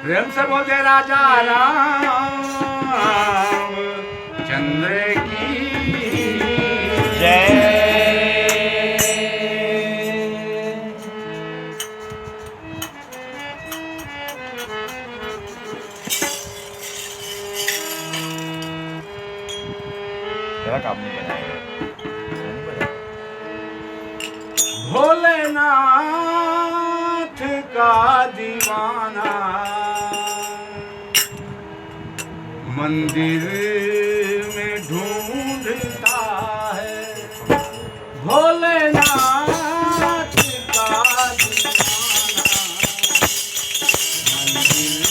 प्रेम से बोलते राजा राम चंद्र की जय। तेरा काम नहीं बनाएगा। भोलेनाथ का दीवाना मंदिर में ढूंढता है। भोलेनाथ का दीवाना मंदिर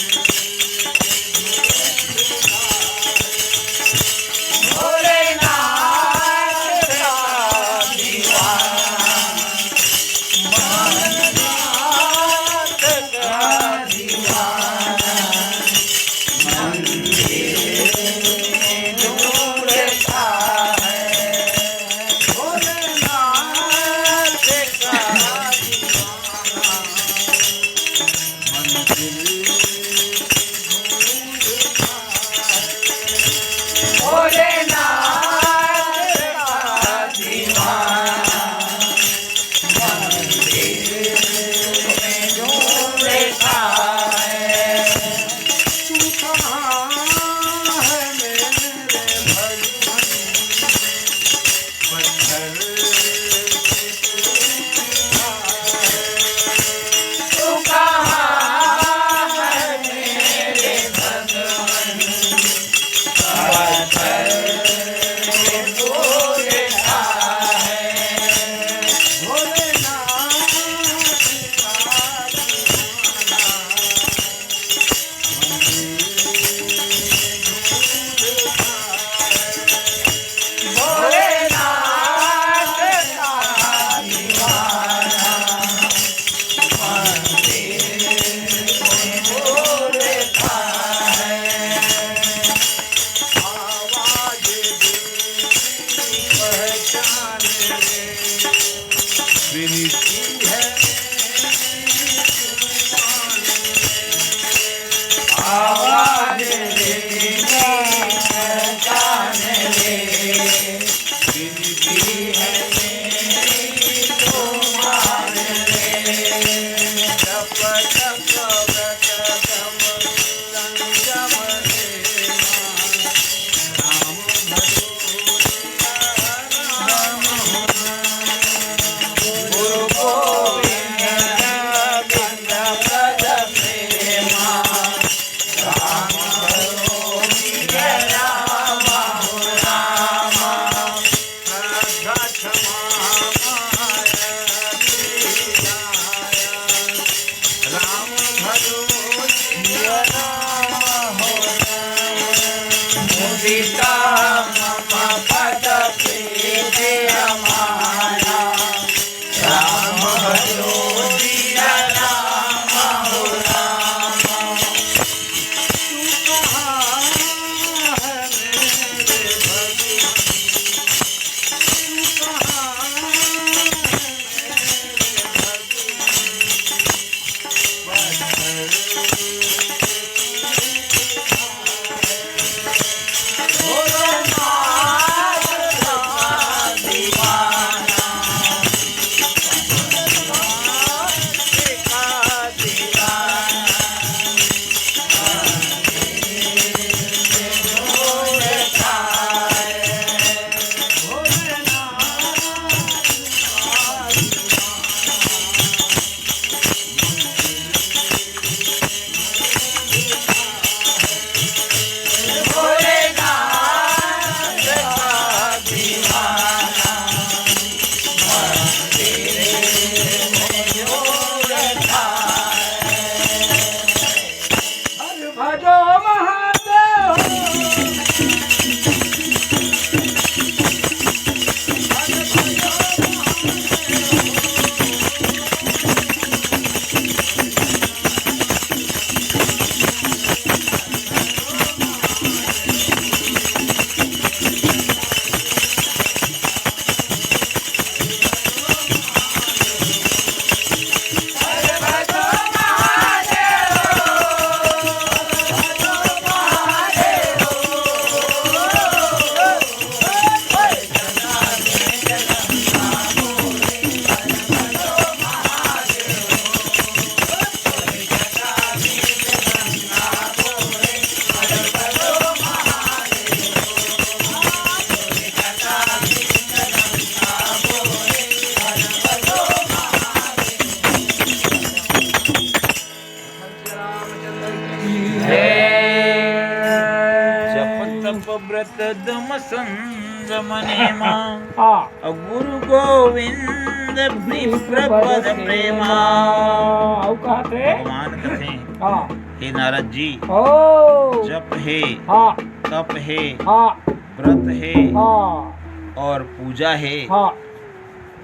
संजमने मां हाँ गुरु गोविंद विप्रपद प्रेमा। और कहा थे भगवान कहते हाँ हे नारद जी, ओ जप है, हाँ तप है, हाँ व्रत है हाँ और पूजा है, हाँ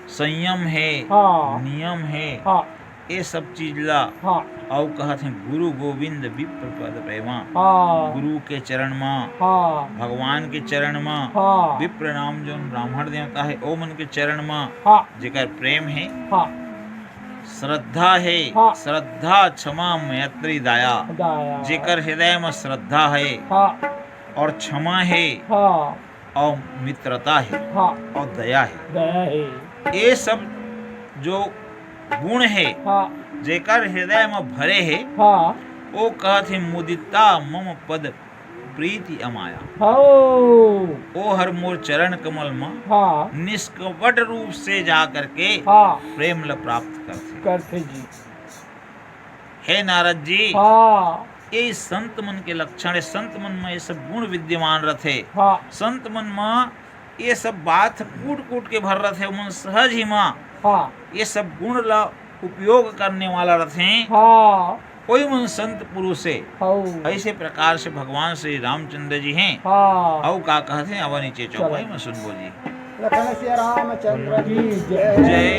संयम है, हाँ नियम है, हाँ ये सब चीज ला। हाँ और कहते हैं गुरु गोविंद विप्रपद प्रेमा। हाँ गुरु के चरण में, हाँ भगवान के चरण में, हाँ विप्र नाम जो ब्राह्मण देवता है ओ मन के चरण में हाँ जेकर प्रेम है, हाँ श्रद्धा है, हाँ। श्रद्धा क्षमा मैत्री दया। दाया जेकर हृदय में श्रद्धा है हाँ और क्षमा है हाँ और मित्रता है हाँ और दया है, दया है ये सब जो गुण है हाँ जेकर हृदय में भरे है हाँ वो कहते मुदिता मम पद प्रीति अमाया। हाँ ओ हर मोर चरण कमल में हाँ निष्कपट रूप से जा करके हाँ प्रेम ल प्राप्त करते। करते जी हे नारद जी, हाँ ये संत मन के लक्षण है। संत मन में ये सब गुण विद्यमान रहते। हाँ संत मन में ये सब बात कूट कूट के भर रहते। मन सहज ही माँ हाँ ये सब गुण ला उपयोग करने वाला रहते। हाँ कोई मन संत पुरुष है हाँ ऐसे प्रकार से भगवान श्री रामचंद्र जी हैं। हाँ और का कहते हैं अब नीचे चौपाई में सुन बोलिए। लखन से रामचंद्र की जय जय